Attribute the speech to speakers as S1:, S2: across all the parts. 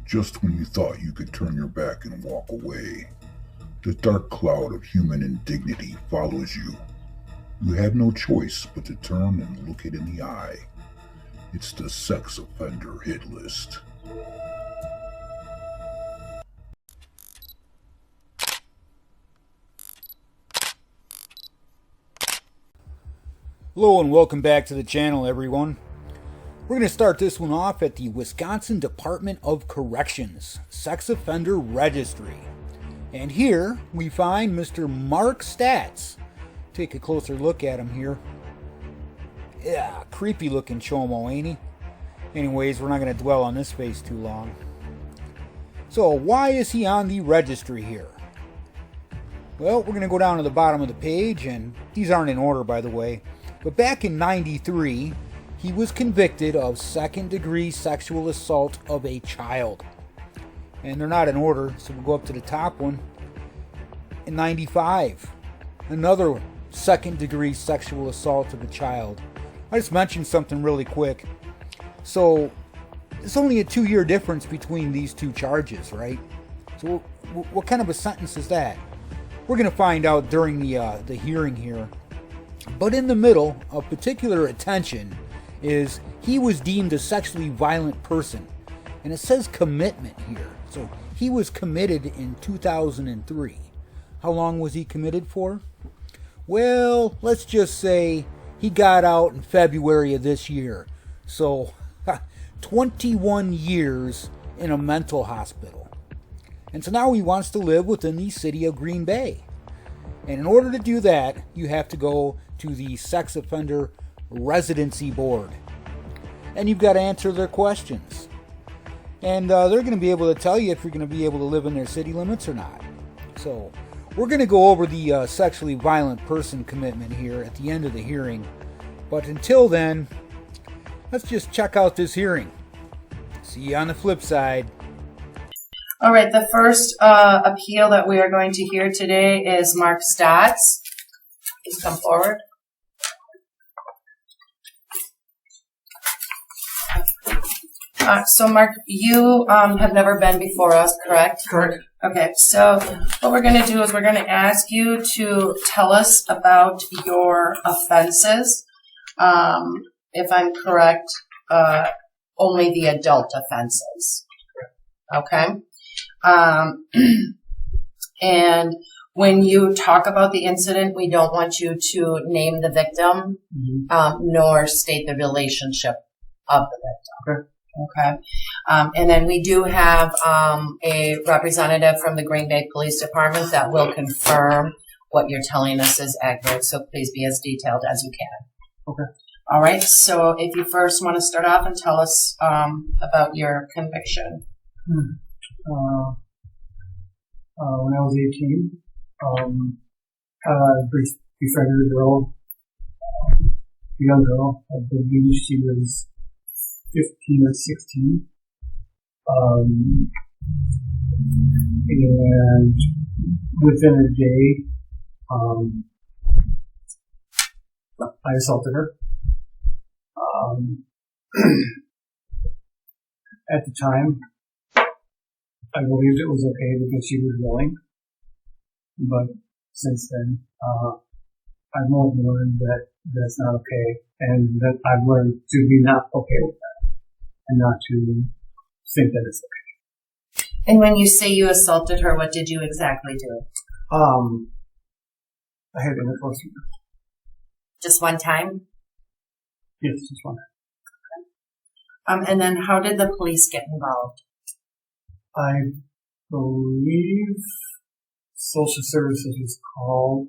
S1: Just when you thought you could turn your back and walk away, the dark cloud of human indignity follows you. You have no choice but to turn and look it in the eye. It's the sex offender hit list.
S2: Hello and welcome back to the channel, everyone. We're going to start this one off at the Wisconsin Department of Corrections Sex Offender Registry. And here we find Mr. Mark Stats. Take a closer look at him here. Yeah, creepy looking chomo, ain't he? Anyways, we're not going to dwell on this face too long. So why is he on the registry here? Well, we're going to go down to the bottom of the page, and these aren't in order, by the way. But back in '93, he was convicted of second-degree sexual assault of a child. And they're not in order, so we'll go up to the top one. In '95, another second-degree sexual assault of a child. I just mentioned something really quick. So, it's only a 2-year difference between these two charges, right? So, what kind of a sentence is that? We're going to find out during the hearing here. But in the middle of particular attention is he was deemed a sexually violent person. And it says commitment here. So he was committed in 2003. How long was he committed for? Well, let's just say he got out in February of this year. So 21 years in a mental hospital. And so now he wants to live within the city of Green Bay. And in order to do that, you have to go to the Sex Offender Residency Board. And you've got to answer their questions. And they're going to be able to tell you if you're going to be able to live in their city limits or not. So we're going to go over the sexually violent person commitment here at the end of the hearing. But until then, let's just check out this hearing. See you on the flip side.
S3: All right, the first appeal that we are going to hear today is Mark Stotts. Please come forward. So, Mark, you have never been before us, correct?
S4: Correct.
S3: Okay, so what we're going to do is we're going to ask you to tell us about your offenses. If I'm correct, only the adult offenses. Okay. And when you talk about the incident, we don't want you to name the victim, nor state the relationship of the victim. Okay. And then we do have a representative from the Green Bay Police Department that will confirm what you're telling us is accurate. So please be as detailed as you can.
S4: Okay.
S3: All right. So if you first want to start off and tell us about your conviction.
S4: When I was 18, befriended a girl, a young girl. I believe she was 15 or 16. And within a day, I assaulted her. At the time, I believed it was okay because she was willing, but since then, I've learned that that's not okay, and that I've learned to be not okay with that, and not to think that it's okay.
S3: And when you say you assaulted her, what did you exactly do?
S4: I had intercourse with her.
S3: Just one time?
S4: Yes, just one time.
S3: And then how did the police get involved?
S4: I believe social services was called,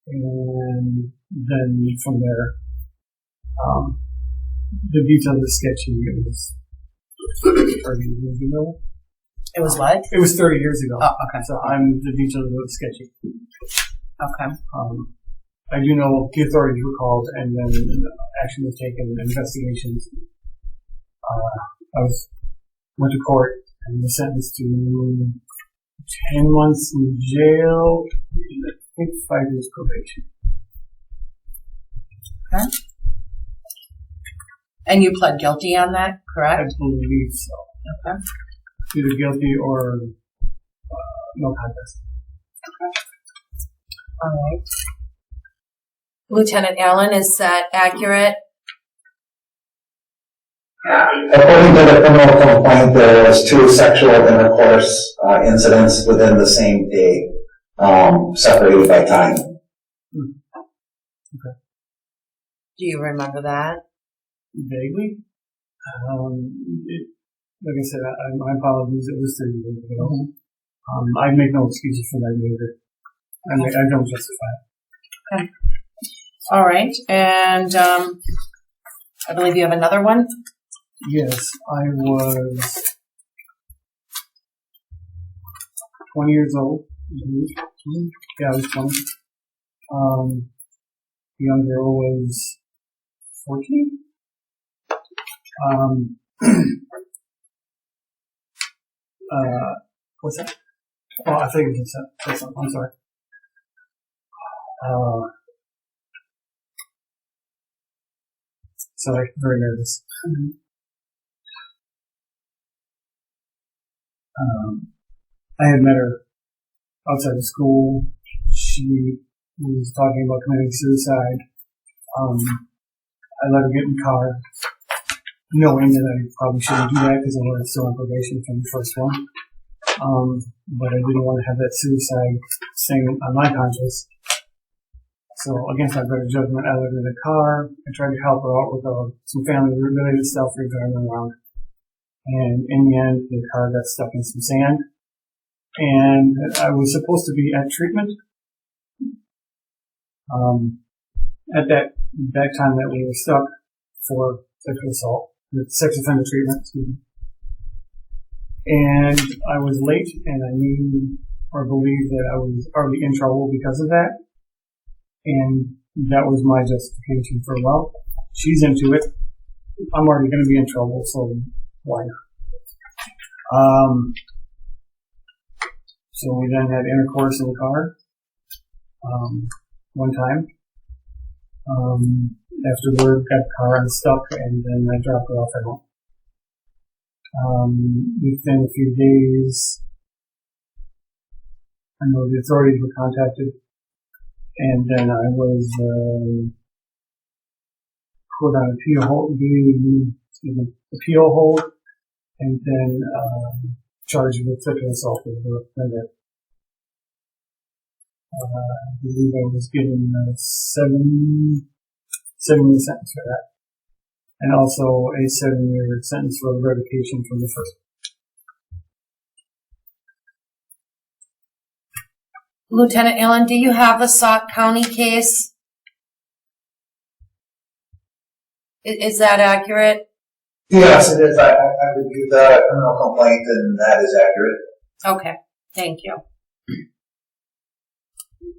S4: and then from there, the details are sketchy. It was 30 years ago.
S3: It was what?
S4: It was 30 years ago.
S3: Oh, okay.
S4: So the details are sketchy.
S3: Okay.
S4: I do know the authorities were called, and then action was taken, investigations. I went to court and was sentenced to 10 months in jail, and I think 5 years probation.
S3: Okay. And you pled guilty on that, correct?
S4: I believe so.
S3: Okay.
S4: either guilty or no contest.
S3: All right. Lieutenant Allen, is that accurate?
S5: According to the criminal complaint, there was 2 sexual intercourse incidents within the same day, separated by time.
S4: Okay.
S3: Do you remember that?
S4: Vaguely. Like I said, my apologies. It was 30 days ago.
S3: Mm-hmm.
S4: I make no excuses for that behavior. I don't justify it.
S3: Okay. All right. And I believe you have another one.
S4: Yes, I was 20 years old. Yeah, I was 20. The young girl was 14. What's that? Oh, I think it was something. I'm sorry. Sorry, very nervous. I had met her outside of school. She was talking about committing suicide. I let her get in the car, knowing that I probably shouldn't do that because I was still on probation from the first one. But I didn't want to have that suicide thing on my conscience. So against my better judgment, I let her in the car. I tried to help her out with some family-related stuff we were driving around. And in the end, the car got stuck in some sand. And I was supposed to be at treatment. At that time that we were stuck for sexual assault, sex offender treatment, excuse me. And I was late, and I knew or believed that I was already in trouble because of that. And that was my justification for, well, she's into it. I'm already going to be in trouble, so why not? So we then had intercourse in the car, one time. Afterward, got the car unstuck, and then I dropped her off at home. Within a few days, I know the authorities were contacted, and then I was put on appeal hold, and then charged with sexual assault with her offender. I believe I was given a 7-year sentence for that, and also a 7-year sentence for revocation from the first.
S3: Lieutenant Allen, do you have the Sauk County case? Is that accurate?
S5: Yes, it is. I reviewed the criminal complaint, and that is accurate.
S3: Okay, thank you.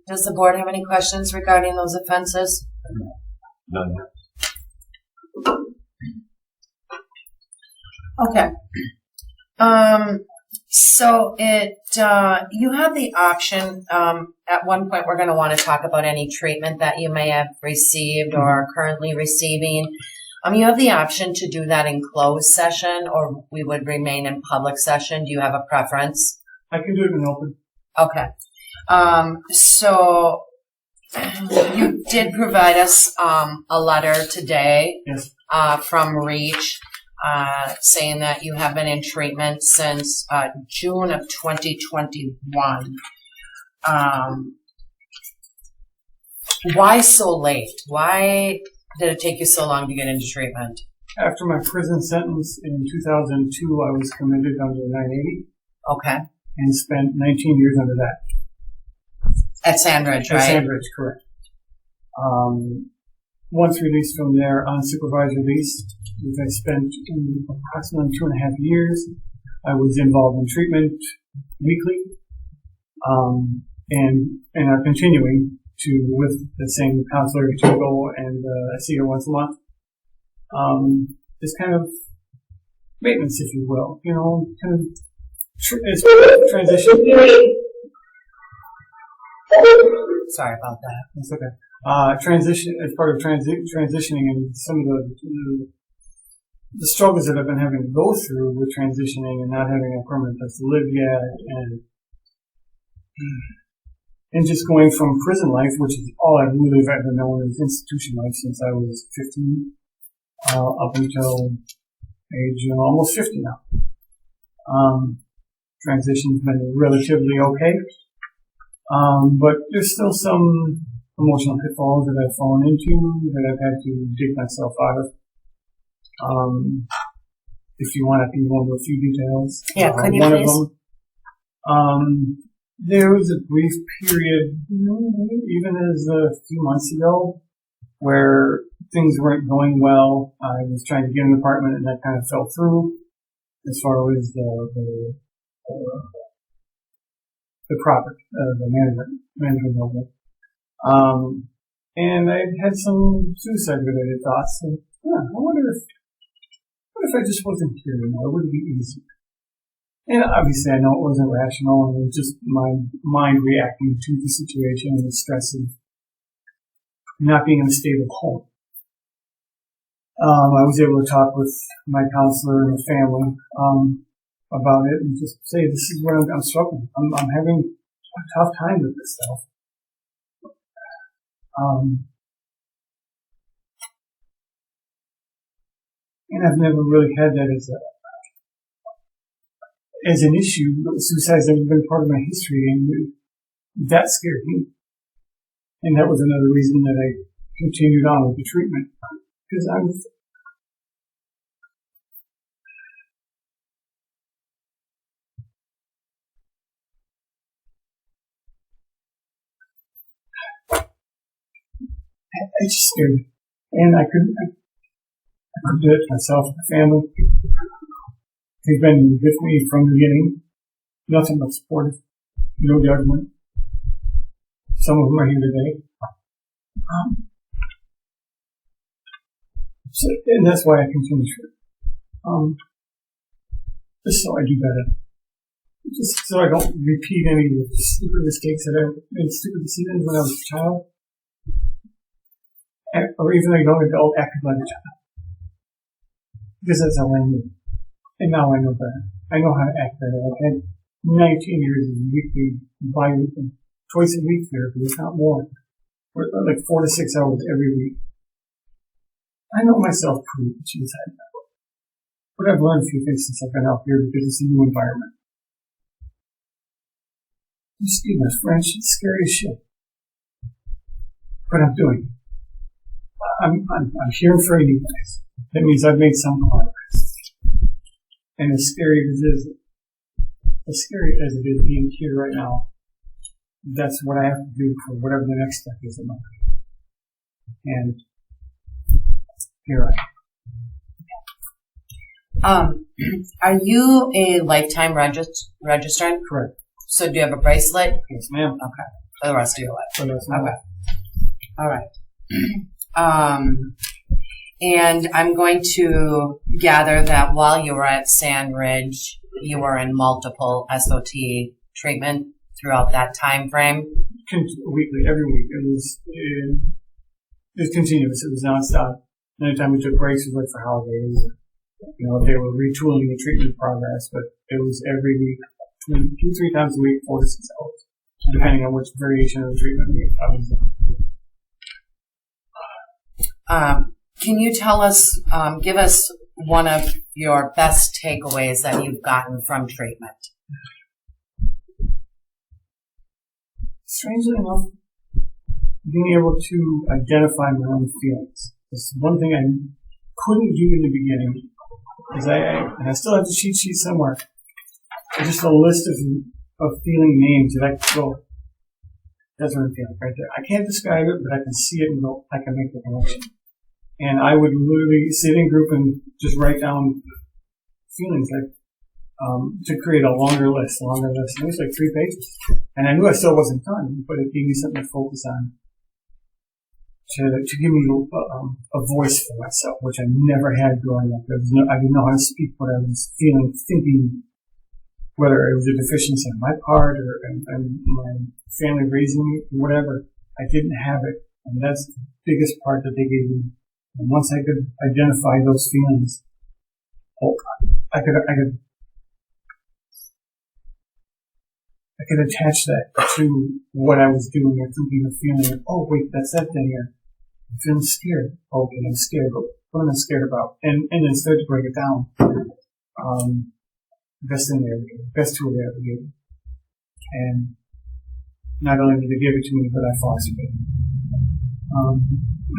S3: Does the board have any questions regarding those offenses?
S5: None.
S3: Okay. So you have the option, at one point we're going to want to talk about any treatment that you may have received or are currently receiving. You have the option to do that in closed session, or we would remain in public session. Do you have a preference?
S4: I can do it in open.
S3: Okay. So you did provide us a letter today.
S4: Yes.
S3: From REACH, saying that you have been in treatment since June of 2021. Why so late? Why did it take you so long to get into treatment?
S4: After my prison sentence in 2002, I was committed under 980.
S3: Okay.
S4: And spent 19 years under that.
S3: At Sandridge, right?
S4: At Sandridge, correct. Once released from there, unsupervised release, which I spent approximately 2.5 years, I was involved in treatment weekly, and are continuing to with the same counselor to go, and I see her once a month. This kind of maintenance, if you will, kind of it's transition.
S3: Sorry about that.
S4: That's okay. Transition as part of transitioning, and some of the struggles that I've been having to go through with transitioning and not having a permanent place to live yet, and just going from prison life, which is all I've really ever known, is institution life since I was 15, up until age almost 50 now. Transition's been relatively okay, but there's still some emotional pitfalls that I've fallen into that I've had to dig myself out of. If you want, I can go into a few details.
S3: Yeah, could you
S4: one
S3: please?
S4: of them, there was a brief period, even as a few months ago, where things weren't going well. I was trying to get an apartment, and that kind of fell through as far as the property, the management level. And I had some suicide-related thoughts. And, I wonder if I just wasn't here anymore, would it be easier? And obviously, I know it wasn't rational, and it was just my mind reacting to the situation and the stress of not being in a stable home. I was able to talk with my counselor and the family about it, and just say, this is where I'm struggling. I'm having a tough time with this stuff. And I've never really had that as an issue. Suicide's never been part of my history, and that scared me. And that was another reason that I continued on with the treatment. Because it's just scared me. And I couldn't do it myself and my family. They've been with me from the beginning. Nothing but supportive. No judgment. Some of them are here today. And that's why I continue to. Just so I do better. Just so I don't repeat any of the stupid mistakes that I made, stupid decisions when I was a child. Or even a young adult acted like a child. Because that's how I knew. And now I know better. I know how to act better. I've had 19 years of weekly, bi-weekly, twice a week therapy, if not more. Like 4 to 6 hours every week. I know myself pretty much inside that. But I've learned a few things since I've been out here because it's a new environment. Excuse my French, it's scary as shit. But I'm doing it. I'm here for you guys. That means I've made some progress. And as scary as it is being here right now, that's what I have to do for whatever the next step is in my life. And here I am.
S3: Are you a lifetime registrant?
S4: Correct.
S3: So do you have a bracelet?
S4: Yes, ma'am.
S3: Okay. For the rest of your life.
S4: For the rest of my life.
S3: All right. And I'm going to gather that while you were at Sand Ridge, you were in multiple SOT treatment throughout that time frame.
S4: Weekly, every week. It was continuous. It was nonstop. Anytime we took breaks, it was like for holidays. You know, they were retooling the treatment progress, but it was every week, 2-3 times a week, 4 to 6 hours, depending on which variation of the treatment I was on.
S3: Can you tell us, give us one of your best takeaways that you've gotten from treatment?
S4: Strangely enough, being able to identify my own feelings. It's one thing I couldn't do in the beginning. Is I still have the cheat sheet somewhere. Just a list of feeling names that I can go, that's what I'm feeling right there. I can't describe it, but I can see it and go, I can make the connection. And I would literally sit in group and just write down feelings like, to create a longer list. And it was like 3 pages. And I knew I still wasn't done, but it gave me something to focus on. To give me a voice for myself, which I never had growing up. I didn't know how to speak what I was feeling, thinking, whether it was a deficiency on my part or my family raising me, whatever. I didn't have it. And that's the biggest part that they gave me. And once I could identify those feelings, Oh, I could attach that to what I was doing or thinking or feeling. Oh, wait, that's that thing here. I'm feeling scared. Okay, I'm scared. But what am I scared about? And then start to break it down. Best thing there, best tool they ever gave me. And not only did they give it to me, but I fostered it.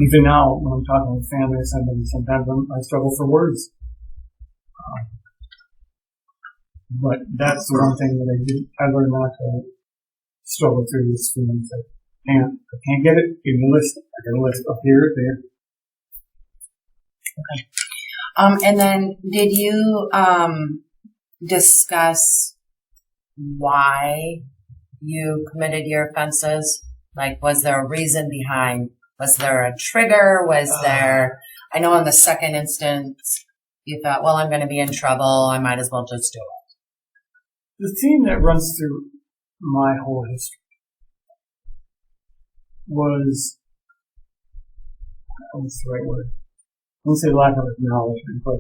S4: Even now, when I'm talking with family or somebody, sometimes I struggle for words. But that's the one thing that I learned not to struggle through these feelings. I can't get it, give me a list. I got a list up here, there.
S3: Okay. And then did you, discuss why you committed your offenses? Like, was there a reason behind? Was there a trigger? Was there, I know in the second instance, you thought, well, I'm going to be in trouble. I might as well just do it.
S4: The theme that runs through my whole history was, what's the right word? I won't say lack of acknowledgement, but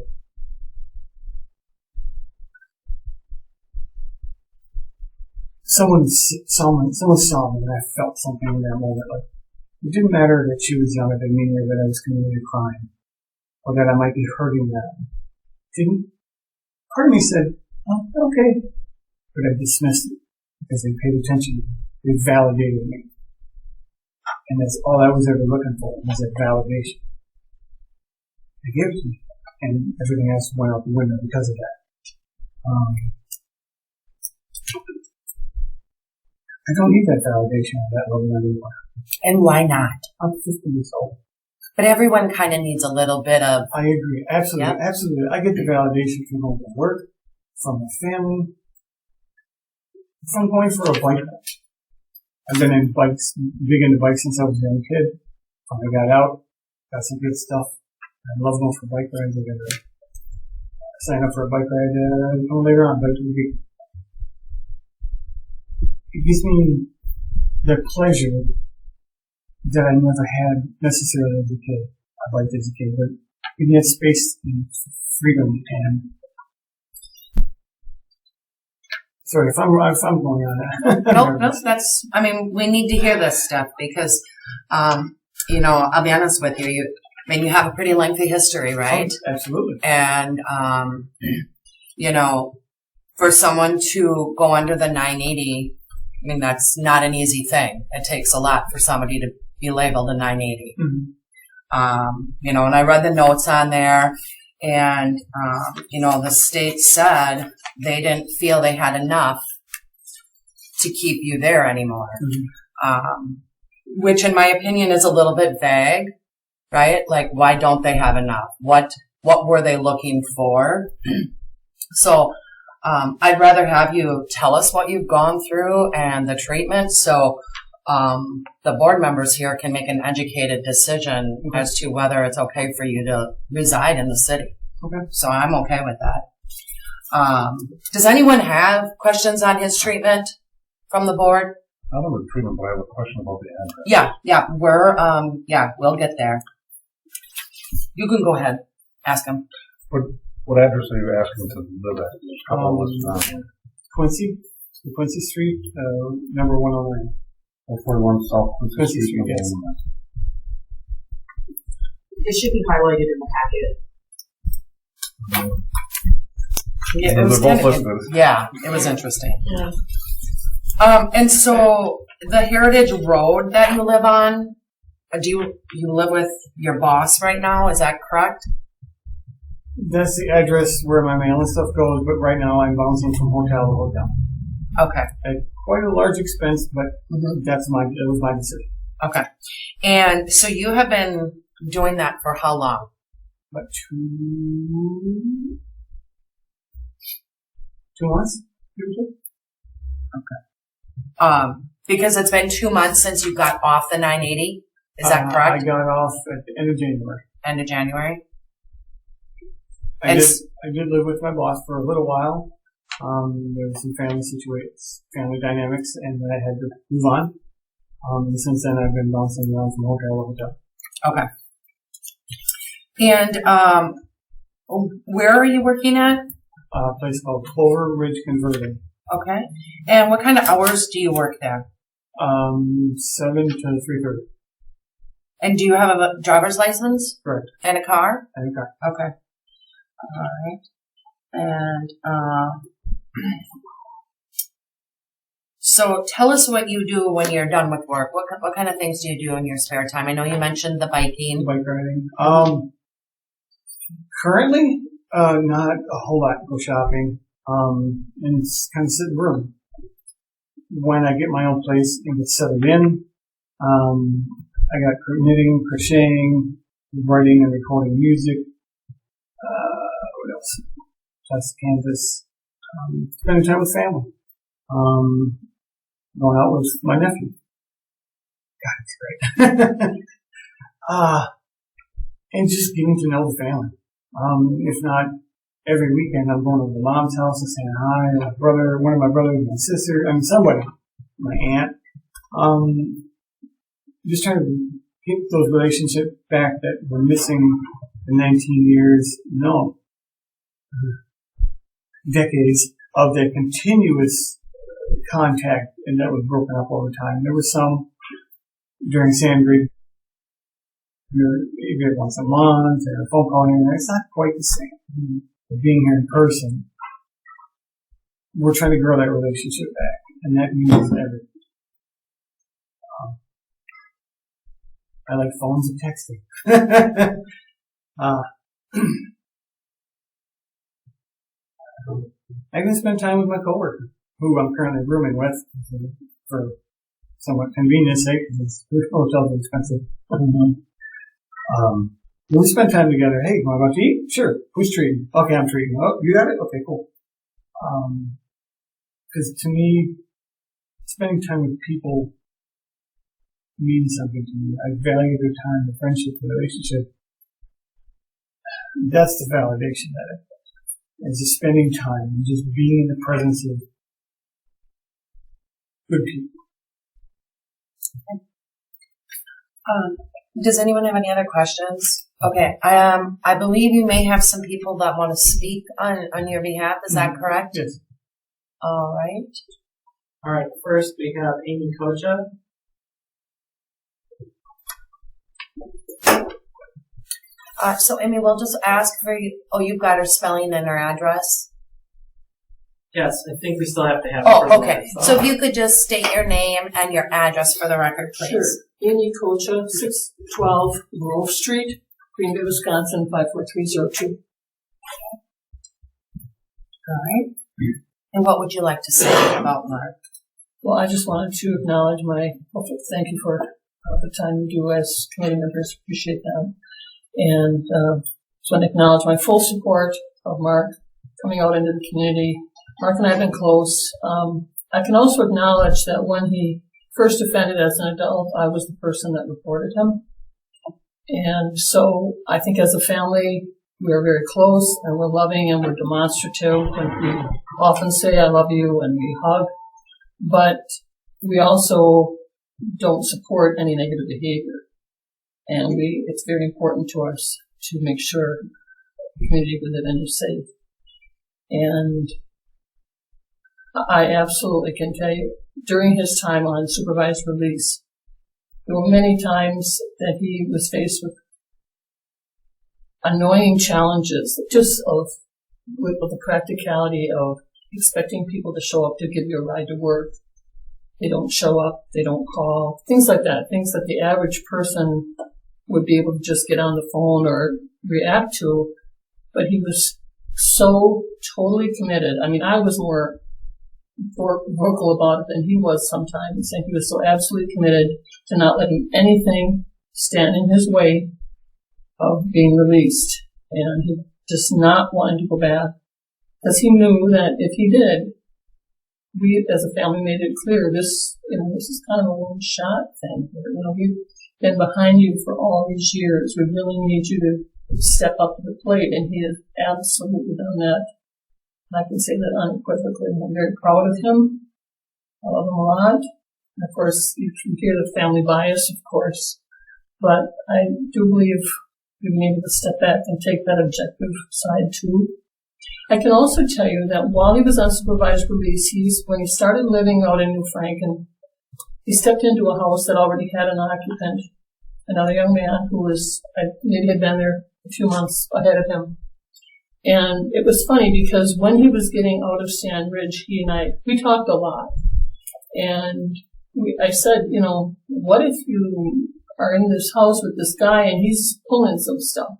S4: someone saw me and I felt something in that moment. Like, it didn't matter that she was younger than me or that I was committing a crime or that I might be hurting them. Part of me said, oh, okay. But I dismissed it because they paid attention. They validated me. And that's all I was ever looking for, was that validation. They gave it to me. And everything else went out the window because of that. I don't need that validation at that level anymore.
S3: And why not?
S4: I'm 50 years old.
S3: But everyone kind of needs a little bit of...
S4: I agree. Absolutely.
S3: Yep.
S4: Absolutely. I get the validation from going to work, from my family, from going for a bike ride. I've been big into bikes since I was a young kid. When I got out, got some good stuff. I love going for bike rides. I got to sign up for a bike ride later on, Bike to the Beat. It gives me the pleasure that I never had necessarily as a kid. I liked as a kid, but give me that space and freedom. And sorry if I'm going on that.
S3: Nope, that's, I mean, we need to hear this stuff because, I'll be honest with you, you have a pretty lengthy history, right?
S4: Oh, absolutely.
S3: And, for someone to go under the 980, I mean, that's not an easy thing. It takes a lot for somebody to be labeled a 980. Mm-hmm. And I read the notes on there and, the state said they didn't feel they had enough to keep you there anymore. Mm-hmm. Which in my opinion is a little bit vague, right? Like, why don't they have enough? What were they looking for? So, I'd rather have you tell us what you've gone through and the treatment so the board members here can make an educated decision as to whether it's okay for you to reside in the city. Okay. So I'm okay with that. Does anyone have questions on his treatment from the board?
S6: Not on the treatment, but I have a question about the address.
S3: Yeah, we'll get there. You can go ahead. Ask him.
S6: What address are you asking to live at? There's a couple of lists down here.
S4: Quincy Street, number 109.
S6: 141 South Quincy Street.
S4: Yes.
S7: It should be highlighted in the packet.
S3: Yeah,
S6: They're both listed.
S3: Yeah, it was interesting.
S7: Yeah.
S3: And so the Heritage Road that you live on, do you live with your boss right now? Is that correct?
S4: That's the address where my mail and stuff goes, but right now I'm bouncing from hotel to hotel.
S3: Okay.
S4: At quite a large expense, but it was my decision.
S3: Okay. And so you have been doing that for how long?
S4: About 2 months.
S3: Okay. Because it's been 2 months since you got off the 980. Is that correct?
S4: I got off at the end of January.
S3: End of January.
S4: I did live with my boss for a little while. There was some family dynamics, and I had to move on. And since then, I've been bouncing around from hotel to hotel.
S3: Okay. And Where are you working at?
S4: A place called Clover Ridge Converting.
S3: Okay. And what kind of hours do you work there?
S4: 7 to 3:30.
S3: And do you have a driver's license?
S4: Correct.
S3: And a car?
S4: And a car.
S3: Okay. All right. And so tell us what you do when you're done with work. What kind of things do you do in your spare time? I know you mentioned the biking.
S4: Bike riding. Currently, not a whole lot. Go shopping. And kind of sit in the room. When I get my own place and get settled in, I got knitting, crocheting, writing and recording music. What else? Just canvas. Spending time with family. Going out with my nephew. God, it's great. And just getting to know the family. If not every weekend, I'm going to my mom's house and saying hi. My brother, one of my brothers, my sister, somebody, my aunt. Just trying to get those relationships back that were missing in 19 years. No. Decades of that continuous contact, and that was broken up over time. There was some during Sandgrid, maybe once a month, and a phone call in there. It's not quite the same. Being here in person, we're trying to grow that relationship back, and that means everything. I like phones and texting. I can spend time with my coworker, who I'm currently rooming with, for somewhat convenience sake, because hotels are expensive. We spend time together. Hey, want to go out to eat? Sure. Who's treating? Okay, I'm treating. Oh, you got it? Okay, cool. Because to me, spending time with people means something to me. I value their time, the friendship, the relationship. That's the validation that I get. It's just spending time and just being in the presence of good people.
S3: Does anyone have any other questions? Okay. I believe you may have some people that want to speak on your behalf. Is that correct?
S4: Yes.
S3: All right.
S7: All right. First, we have Amy Kocha.
S3: So Amy, we'll just ask for you. Oh, you've got her spelling and her address.
S7: Yes, I think we still have to have.
S3: Oh, okay. So if you could just state your name and your address for the record, please.
S8: Sure. Amy Kocha, 612 Grove Street, Green Bay, Wisconsin, 54302.
S3: All right. And what would you like to say about Mark?
S8: Well, I just wanted to acknowledge thank you for the time you do as committee members. Appreciate that. And just want to acknowledge my full support of Mark coming out into the community. Mark and I have been close. I can also acknowledge that when he first offended as an adult, I was the person that reported him. And so I think as a family, we are very close and we're loving and we're demonstrative. And we often say, I love you, and we hug. But we also don't support any negative behavior. And it's very important to us to make sure the community we live in is safe. And I absolutely can tell you, during his time on supervised release, there were many times that he was faced with annoying challenges, just with the practicality of expecting people to show up to give you a ride to work. They don't show up, they don't call, things like that, things that the average person would be able to just get on the phone or react to. But he was so totally committed. I mean, I was more vocal about it than he was sometimes, and he was so absolutely committed to not letting anything stand in his way of being released. And he just not wanted to go back, because he knew that if he did, we as a family made it clear this is kind of a one shot thing. We've been behind you for all these years. We really need you to step up to the plate, and he has absolutely done that. I can say that unequivocally. I'm very proud of him. I love him a lot. And of course, you can hear the family bias, of course. But I do believe being able to step back and take that objective side too. I can also tell you that while he was on supervised release, when he started living out in New Franken, he stepped into a house that already had an occupant, another young man who was, maybe had been there a few months ahead of him. And it was funny because when he was getting out of Sand Ridge, he and we talked a lot. And I said, what if you are in this house with this guy and he's pulling some stuff,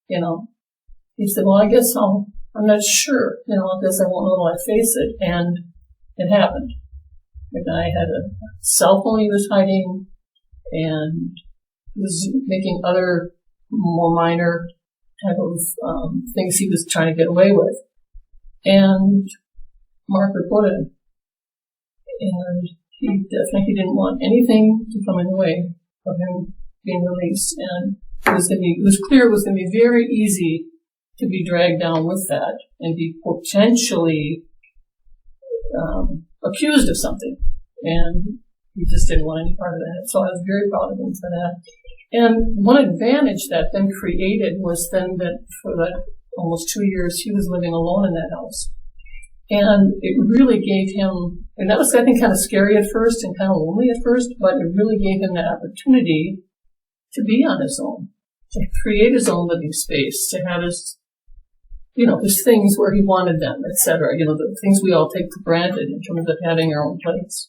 S8: He said, well, I guess I'm not sure, I guess I won't know till I face it. And it happened. The guy had a cell phone he was hiding and was making other more minor type of things he was trying to get away with. And Mark reported him. And he definitely didn't want anything to come in the way of him being released. And it was clear it was going to be very easy to be dragged down with that and be potentially accused of something. And he just didn't want any part of that. So I was very proud of him for that. And one advantage that then created was then that for the almost 2 years he was living alone in that house. And it really gave him, and that was, I think, kind of scary at first and kind of lonely at first, but it really gave him the opportunity to be on his own, to create his own living space, to have his, his things where he wanted them, etc. The things we all take for granted in terms of having our own place.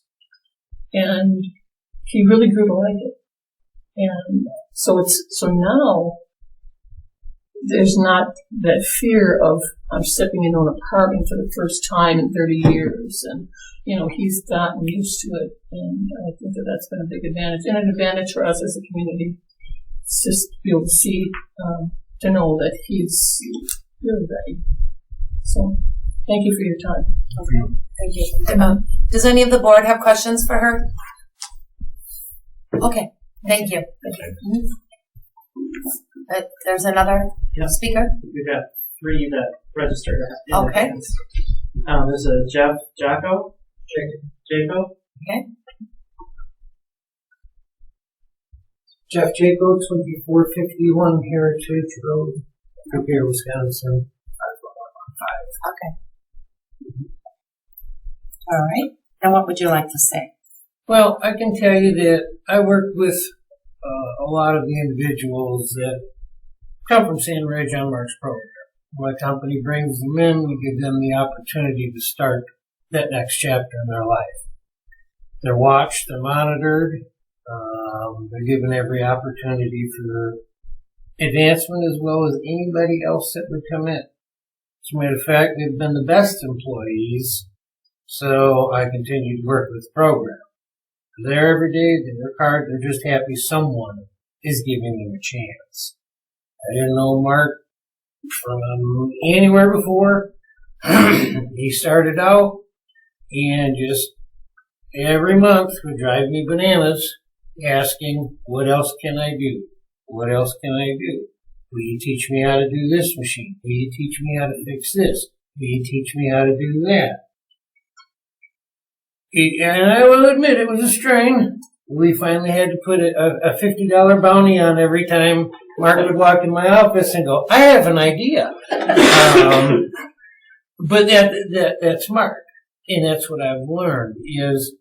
S8: And he really grew to like it. And so now there's not that fear of I'm stepping into an apartment for the first time in 30 years, and he's gotten used to it, and I think that's been a big advantage, and an advantage for us as a community. It's just to be able to see, to know that he's really ready. So, thank you for your time.
S3: Okay, thank you. Does any of the board have questions for her? Okay, thank you. There's another speaker?
S7: We've got 3 that registered.
S3: Okay.
S7: There's a Jaco. Okay.
S9: Jeff Jaco, 2451 Heritage Road, Prepare, Wisconsin, 51115.
S3: Okay. All right. And what would you like to say?
S9: Well, I can tell you that I work with a lot of the individuals that come from Sand Ridge on Mark's program. My company brings them in, we give them the opportunity to start that next chapter in their life. They're watched, they're monitored, they're given every opportunity for advancement as well as anybody else that would come in. As a matter of fact, they've been the best employees, so I continue to work with the program. They're there every day, they work hard, they're just happy someone is giving them a chance. I didn't know Mark from anywhere before. He started out and just every month would drive me bananas asking, what else can I do? What else can I do? Will you teach me how to do this machine? Will you teach me how to fix this? Will you teach me how to do that? And I will admit it was a strain. We finally had to put a $50 bounty on every time Mark would walk in my office and go, I have an idea. But that's Mark. And that's what I've learned is,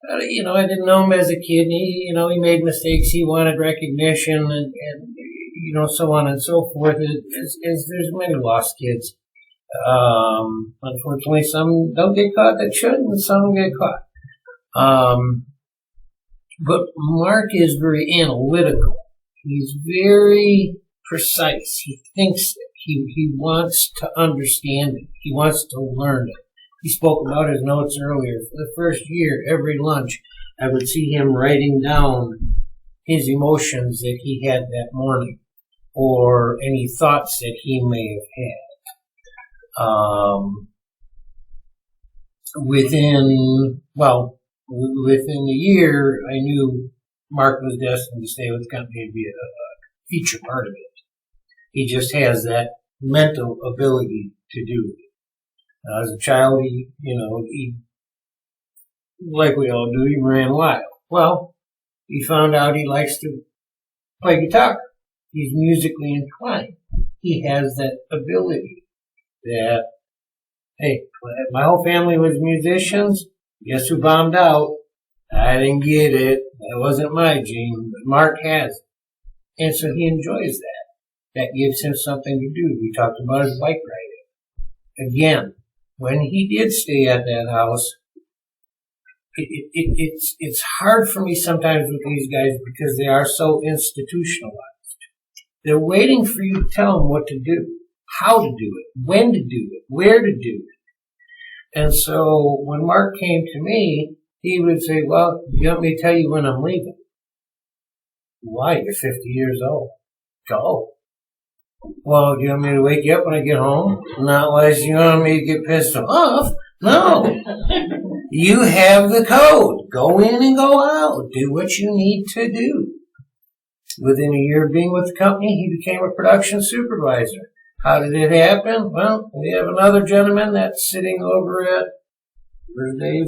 S9: I didn't know him as a kid. He made mistakes. He wanted recognition and so on and so forth. As there's many lost kids. Unfortunately, some don't get caught that should, and some get caught. But Mark is very analytical. He's very precise. He thinks it. He wants to understand it. He wants to learn it. He spoke about his notes earlier. For the first year, every lunch, I would see him writing down his emotions that he had that morning or any thoughts that he may have had. Within a year, I knew Mark was destined to stay with the company and be a feature part of it. He just has that mental ability to do it. As a child, he, like we all do, he ran wild. Well, he found out he likes to play guitar. He's musically inclined. He has that ability that, hey, my whole family was musicians. Guess who bombed out? I didn't get it. That wasn't my gene, but Mark has it. And so he enjoys that. That gives him something to do. We talked about his bike riding. Again, when he did stay at that house, it's hard for me sometimes with these guys because they are so institutionalized. They're waiting for you to tell them what to do, how to do it, when to do it, where to do it. And so when Mark came to me, he would say, well, you want me to tell you when I'm leaving? Why? You're 50 years old. Go. Well, do you want me to wake you up when I get home? Not unless you want me to get pissed off. No. You have the code. Go in and go out. Do what you need to do. Within a year of being with the company, he became a production supervisor. How did it happen? Well, we have another gentleman that's sitting over at, where's Dave?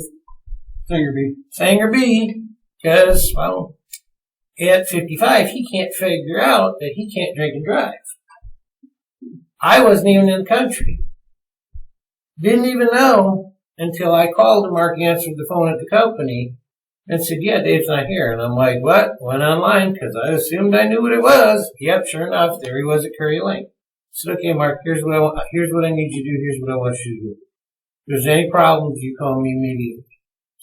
S9: Sanger B. Because, well, at 55, he can't figure out that he can't drink and drive. I wasn't even in the country. Didn't even know until I called him. Mark answered the phone at the company and said, yeah, Dave's not here. And I'm like, what? Went online because I assumed I knew what it was. Yep, sure enough, there he was at Curry Lane. I said, okay, Mark, here's what I need you to do. Here's what I want you to do. If there's any problems, you call me immediately.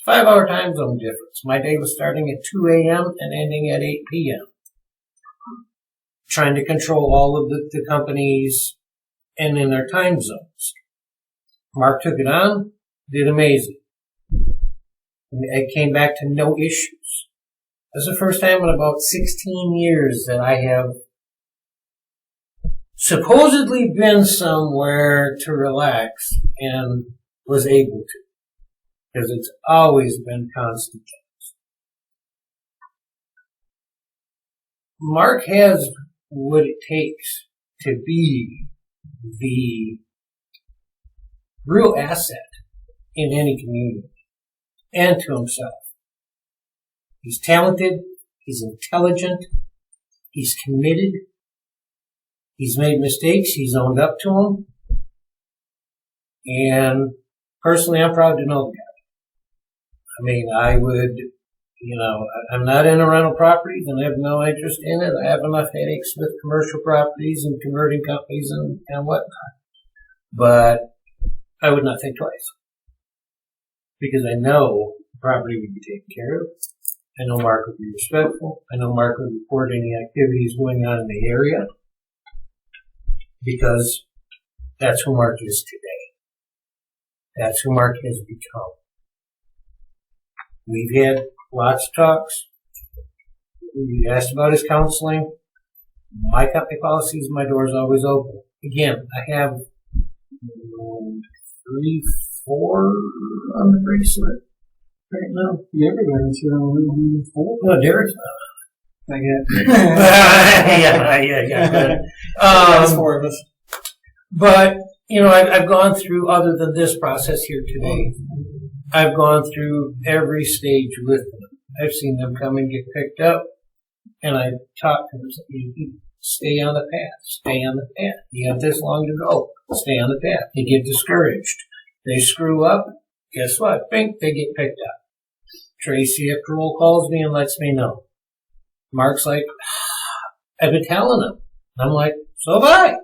S9: 5-hour time zone difference. My day was starting at 2 a.m. and ending at 8 p.m. Trying to control all of the companies and in their time zones. Mark took it on, did amazing. And it came back to no issues. That's the first time in about 16 years that I have supposedly been somewhere to relax and was able to. Because it's always been constant. Mark has what it takes to be the real asset in any community and to himself. He's talented, he's intelligent, he's committed, he's made mistakes, he's owned up to them, and personally I'm proud to know the guy. I mean, I would, I'm not into rental properties and I have no interest in it. I have enough headaches with commercial properties and converting companies and whatnot. But I would not think twice. Because I know the property would be taken care of. I know Mark would be respectful. I know Mark would report any activities going on in the area. Because that's who Mark is today. That's who Mark has become. We've had lots of talks. You asked about his counseling. My company policies, my door is always open. Again, I have 3, 4 on the bracelet right now.
S4: Everybody's here. 4?
S9: No, Derek's
S4: I get.
S9: yeah.
S4: That's 4 of us.
S9: But, I've gone through, other than this process here today, I've gone through every stage with them. I've seen them come and get picked up, and I talk to them. You stay on the path. Stay on the path. You have this long to go. Stay on the path. They get discouraged. They screw up. Guess what? Bink, they get picked up. Tracy at parole calls me and lets me know. Mark's like, I've been telling them. I'm like, so have I.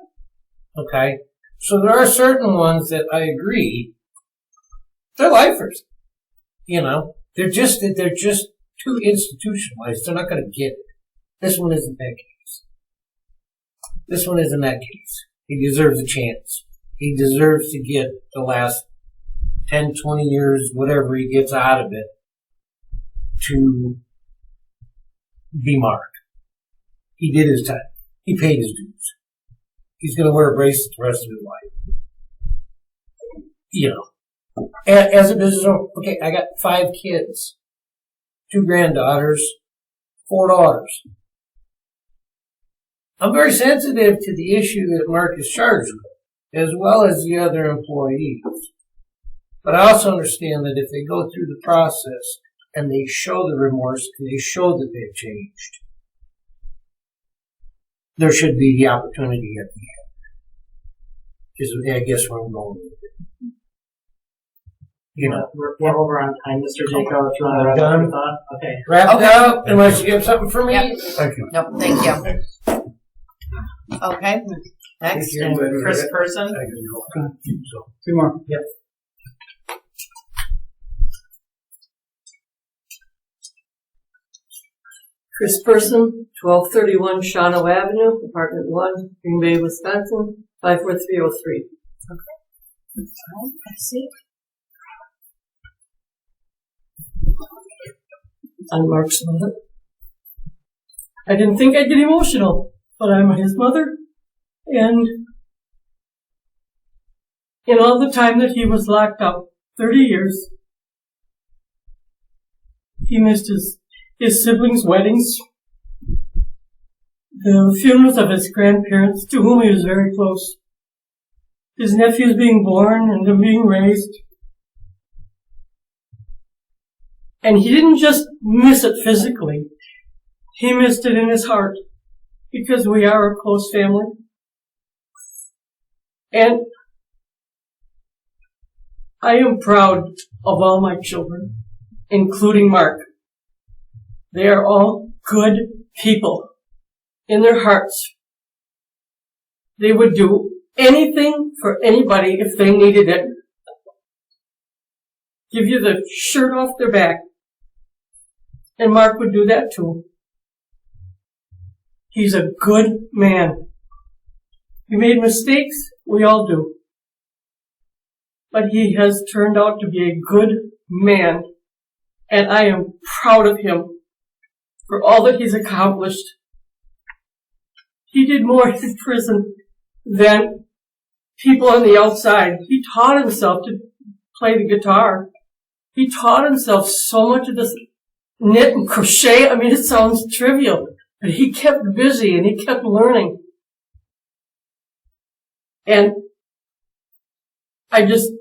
S9: Okay. So there are certain ones that I agree. They're lifers. They're just too institutionalized. They're not going to get it. This one isn't that case. This one isn't that case. He deserves a chance. He deserves to get the last 10, 20 years, whatever he gets out of it, to be Mark. He did his time. He paid his dues. He's going to wear a bracelet the rest of his life. As a business owner, okay, I got 5 kids, 2 granddaughters, 4 daughters. I'm very sensitive to the issue that Mark is charged with, as well as the other employees. But I also understand that if they go through the process and they show the remorse and they show that they've changed, there should be the opportunity at the end. Is I guess where I'm going with it. You know,
S7: We're over on time, Mr. Jaco, if you want to wrap up
S9: Done.
S7: your thought. Okay.
S9: wrapped
S3: Okay.
S9: up, unless you have something for me?
S3: Yep.
S6: Thank you.
S3: Nope, thank you. Okay, next.
S7: And Chris Person.
S4: Two more.
S7: Yep.
S8: Chris Person, 1231 Shawano Avenue, Apartment 1, Green Bay, Wisconsin, 54303.
S3: I see.
S8: I'm Mark's mother. I didn't think I'd get emotional, but I'm his mother. And in all the time that he was locked up, 30 years, he missed his siblings' weddings, the funerals of his grandparents, to whom he was very close, his nephews being born and them being raised. And he didn't just miss it physically, he missed it in his heart, because we are a close family. And I am proud of all my children, including Mark. They are all good people in their hearts. They would do anything for anybody if they needed it. Give you the shirt off their back. And Mark would do that too. He's a good man. He made mistakes, we all do. But he has turned out to be a good man. And I am proud of him for all that he's accomplished. He did more in prison than people on the outside. He taught himself to play the guitar. He taught himself so much of this knit and crochet. I mean, it sounds trivial, but he kept busy and he kept learning. And I just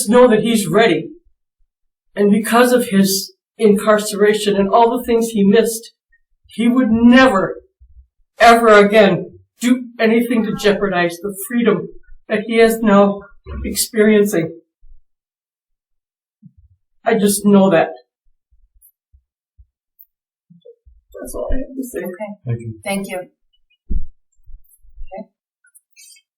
S8: know that he's ready. And because of his incarceration and all the things he missed, he would never, ever again do anything to jeopardize the freedom that he is now experiencing. I just know that. That's all I have to say.
S3: Okay,
S6: Thank you.
S3: thank you.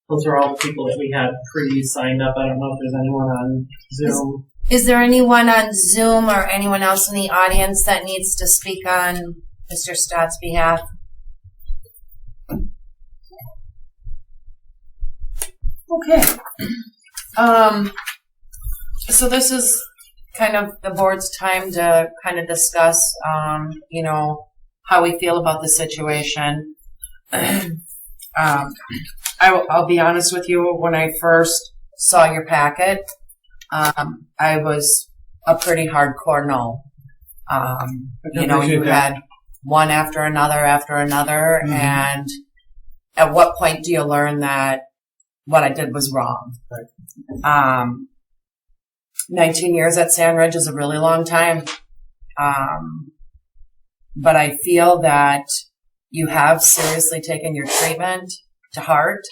S7: Those are all people that we had pre-signed up. I don't know if there's anyone on Zoom.
S3: Is there anyone on Zoom or anyone else in the audience that needs to speak on Mr. Stott's behalf? Okay. So this is kind of the board's time to kind of discuss, how we feel about the situation. I'll be honest with you, when I first saw your packet, I was a pretty hardcore no. You had one after another, mm-hmm. And at what point do you learn that what I did was wrong? Right. 19 years at Sandridge is a really long time. But I feel that you have seriously taken your treatment to heart.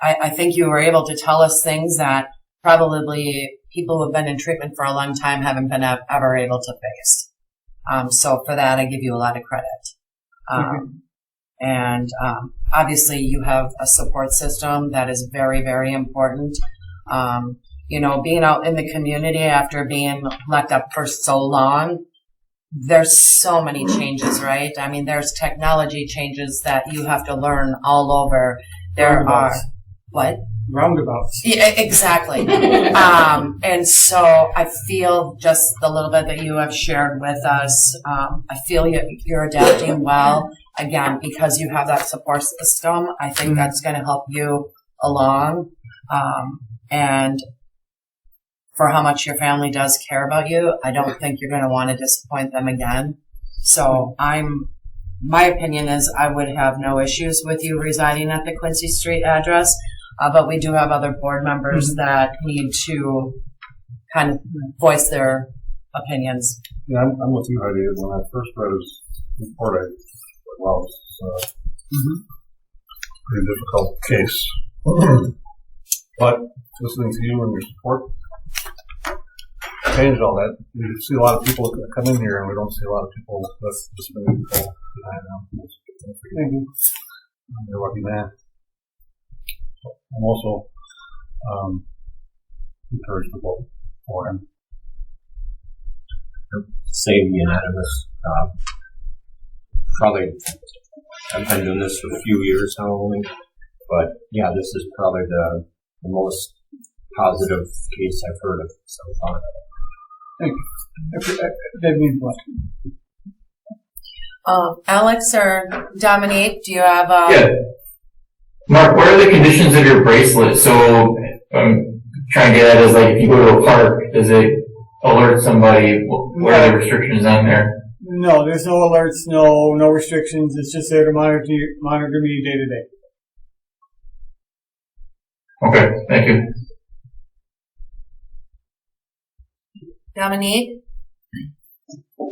S3: I think you were able to tell us things that probably people who have been in treatment for a long time haven't been ever able to face. So for that, I give you a lot of credit. And obviously you have a support system that is very, very important. Being out in the community after being locked up for so long, there's so many changes, right? I mean, there's technology changes that you have to learn all over. There are, what?
S4: Roundabouts.
S3: Yeah, exactly. And so I feel just the little bit that you have shared with us, I feel you're adapting well. Again, because you have that support system, I think that's going to help you along. And for how much your family does care about you, I don't think you're going to want to disappoint them again. So my opinion is I would have no issues with you residing at the Quincy Street address. But we do have other board members that need to kind of voice their opinions.
S6: Yeah, I'm with you, Heidi. When I first read his report, I thought, wow, this is a pretty difficult case. But listening to you and your support changed all that. You see a lot of people that come in here, and we don't see a lot of people that's just been info behind them.
S4: Thank you.
S6: You're a lucky man. I'm also encouraged to vote for him.
S10: Same unanimous. Probably, I've been doing this for a few years now only, but yeah, this is probably the most positive case I've heard of so far.
S4: Thank you. That means what?
S3: Alex or Dominique, do you have
S11: Yeah. Mark, what are the conditions of your bracelet? So I'm trying to get at is like if you go to a park, does it alert somebody? What are the restrictions on there?
S9: No, there's no alerts, no restrictions. It's just there to monitor me day to day.
S11: Okay, thank you.
S3: Dominique?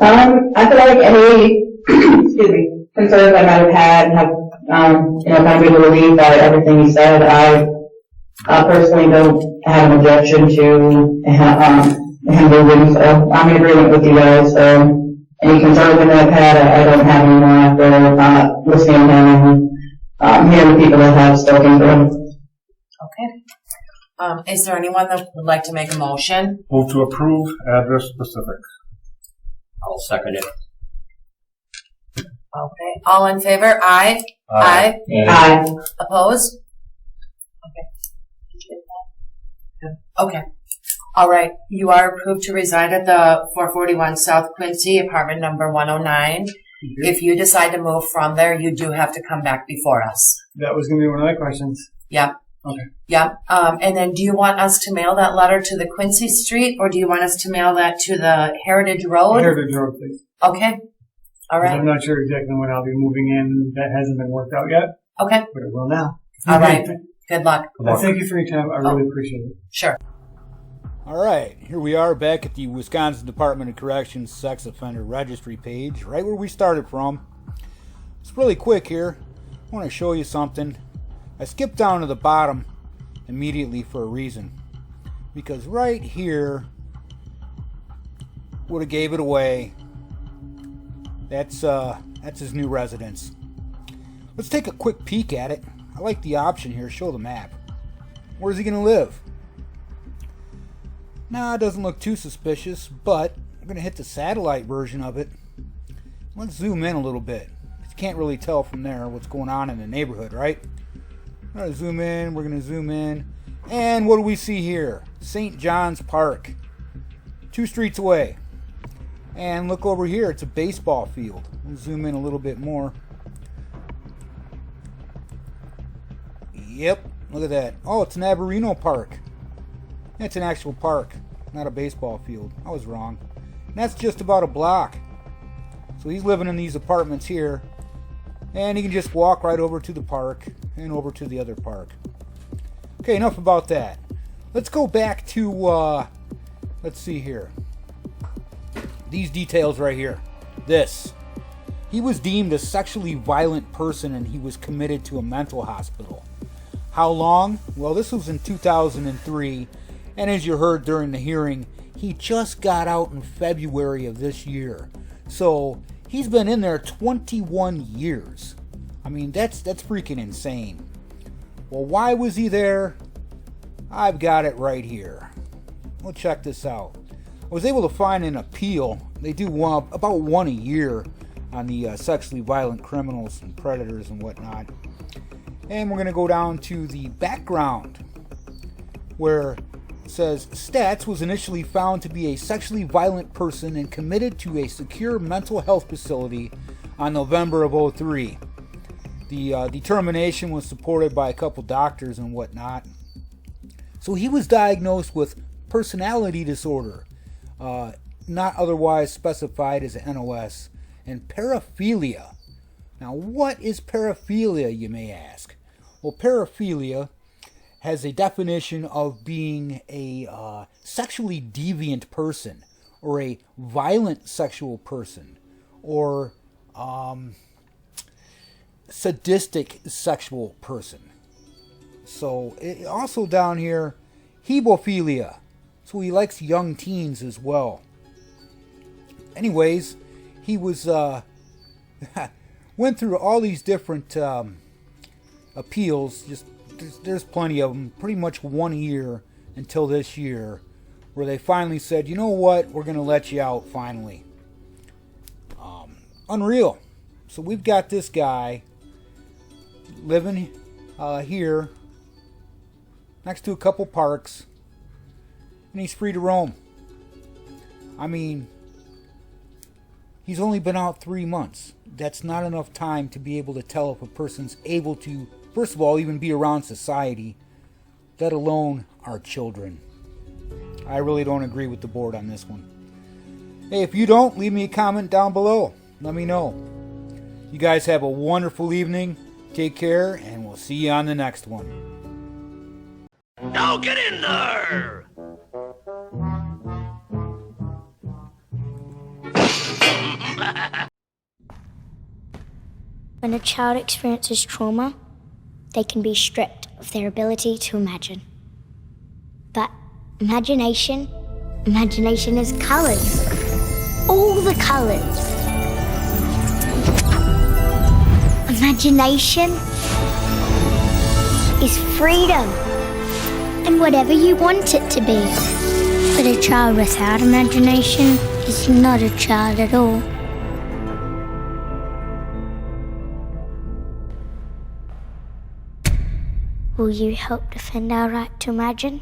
S12: I feel like any, excuse me, concerns I might have had have, kind of been relieved by everything you said. I personally don't have an objection to him moving, so I'm in agreement with you guys. So any concerns that I've had, I don't have anymore after listening to him and hearing the people that have spoken to him.
S3: Okay. Is there anyone that would like to make a motion?
S6: Move to approve address specific.
S10: I'll second it.
S3: Okay. All in favor? Aye.
S6: Aye.
S12: Aye.
S3: Opposed? Okay. Did you get that? Okay. All right. You are approved to reside at the 441 South Quincy, apartment number 109. If you decide to move from there, you do have to come back before us.
S9: That was going to be one of my questions.
S3: Yep.
S9: Okay.
S3: Yep. And then do you want us to mail that letter to the Quincy Street, or do you want us to mail that to the Heritage Road?
S9: Heritage Road, please.
S3: Okay. All right.
S9: I'm not sure exactly when I'll be moving in. That hasn't been worked out yet.
S3: Okay.
S9: But it will now.
S3: All right. Good luck.
S9: Thank you for your time. I really appreciate it.
S3: Sure.
S2: All right, here we are back at the Wisconsin Department of Corrections Sex Offender Registry page, right where we started from. It's really quick here. I want to show you something. I skipped down to the bottom immediately for a reason. Because right here would have gave it away. That's his new residence. Let's take a quick peek at it. I like the option here, show the map. Where's he going to live? Nah, it doesn't look too suspicious, but I'm going to hit the satellite version of it. Let's zoom in a little bit. You can't really tell from there what's going on in the neighborhood, right? We're going to zoom in, we're going to zoom in. And what do we see here? St. John's Park. 2 streets away. And look over here, it's a baseball field. We'll zoom in a little bit more. Yep, look at that. Oh, it's Navarino Park. It's an actual park, not a baseball field. I was wrong. And that's just about a block. So he's living in these apartments here. And he can just walk right over to the park and over to the other park. Okay, enough about that. Let's go back to, let's see here. These details right here. This. He was deemed a sexually violent person and he was committed to a mental hospital. How long? Well, this was in 2003. And as you heard during the hearing, he just got out in February of this year. So he's been in there 21 years. I mean, that's freaking insane. Well, why was he there? I've got it right here. Well, check this out. I was able to find an appeal. They do about one a year on the sexually violent criminals and predators and whatnot. And we're going to go down to the background where says Stats was initially found to be a sexually violent person and committed to a secure mental health facility on November of 03. The determination was supported by a couple doctors and whatnot. So he was diagnosed with personality disorder, not otherwise specified as an NOS, and paraphilia. Now, what is paraphilia, you may ask? Well, paraphilia has a definition of being a sexually deviant person or a violent sexual person, or sadistic sexual person. So also down here, hebophilia. So he likes young teens as well. Anyways, he was went through all these different appeals. Just there's plenty of them. Pretty much 1 year until this year, where they finally said, you know what, we're going to let you out finally. Unreal. So we've got this guy living here next to a couple parks, and he's free to roam. I mean, he's only been out 3 months. That's not enough time to be able to tell if a person's able to, first of all, even be around society, let alone our children. I really don't agree with the board on this one. Hey, if you don't, leave me a comment down below. Let me know. You guys have a wonderful evening. Take care, and we'll see you on the next one.
S13: Now get in there!
S14: When a child experiences trauma, they can be stripped of their ability to imagine. But imagination is colours. All the colours. Imagination is freedom. And whatever you want it to be. But a child without imagination is not a child at all. Will you help defend our right to imagine?